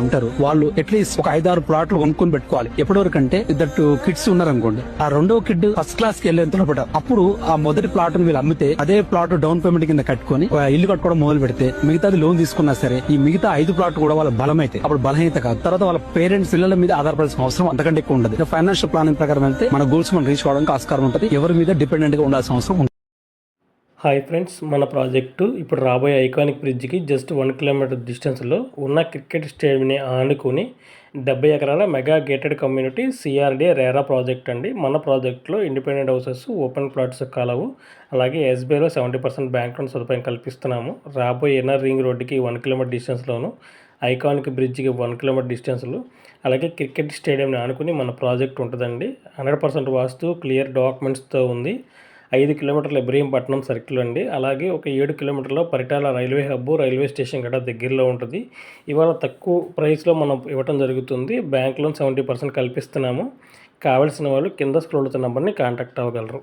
ఉంటారు వాళ్ళు అట్లీస్ట్ ఒక 5-6 ప్లాట్లు కొనుక్కొని పెట్టుకోవాలి. ఎప్పటివరకు అంటే ఇద్దరు కిడ్స్ ఉన్నారనుకోండి, ఆ రెండో కిడ్ ఫస్ట్ క్లాస్ కి వెళ్ళేంత లోపల అప్పుడు ఆ మొదటి ప్లాట్ వీళ్ళు అమ్మితే అదే ప్లాట్ డౌన్ పేమెంట్ కింద కట్టుకొని ఇల్లు కట్టుకోవడం మొదలు పెడితే మిగతాది లోన్ తీసుకున్నా సరే ఈ మిగతా 5 ప్లాట్ కూడా వాళ్ళ బలమైతే అప్పుడు బలహీనత కాదు. తర్వాత వాళ్ళ పేరెంట్స్ పిల్లల మీద ఆధారపడాల్సిన అవసరం అంతకంటే ఎక్కువ ఉండదు. ఫైనాన్షియల్ ప్లానింగ్ ప్రకారం అయితే మన గోల్స్ మనం రీచ్ కావడానికి ఆస్కారం ఉంటుంది. ఎవరి మీద డిపెండెంట్ గా ఉండాల్సిన అవసరం ఉంటుంది. హాయ్ ఫ్రెండ్స్, మన ప్రాజెక్టు ఇప్పుడు రాబోయే ఐకానిక్ బ్రిడ్జ్కి జస్ట్ 1 కిలోమీటర్ డిస్టెన్స్లో ఉన్న క్రికెట్ స్టేడియంని ఆనుకుని 70 ఎకరాల mega gated community CRD RERA project అండి. మన ప్రాజెక్టులో ఇండిపెండెంట్ హౌసెస్, ఓపెన్ ప్లాట్స్ కలవు. అలాగే ఎస్బీఐలో 70% బ్యాంక్ లోన్ సదుపాయం కల్పిస్తున్నాము. రాబోయే ఇన్నర్ రింగ్ రోడ్డుకి 1 కిలోమీటర్ డిస్టెన్స్లోను, ఐకానిక్ బ్రిడ్జ్కి 1 కిలోమీటర్ డిస్టెన్స్లో, అలాగే క్రికెట్ స్టేడియంని ఆనుకుని మన ప్రాజెక్ట్ ఉంటుందండి. 100% వాస్తు, క్లియర్ డాక్యుమెంట్స్తో ఉంది. 5 కిలోమీటర్ల ఇబ్రహీంపట్నం సర్కిల్ అండి. అలాగే ఒక 7 కిలోమీటర్ల Paritala railway hub, railway station గట్రా దగ్గరలో ఉంటుంది. ఇవాళ తక్కువ ప్రైస్లో మనం ఇవ్వటం జరుగుతుంది. Bank loan 70% కల్పిస్తున్నాము. కావాల్సిన వాళ్ళు కింద స్క్రోల్ అవుతున్న నెంబర్ని కాంటాక్ట్ అవ్వగలరు.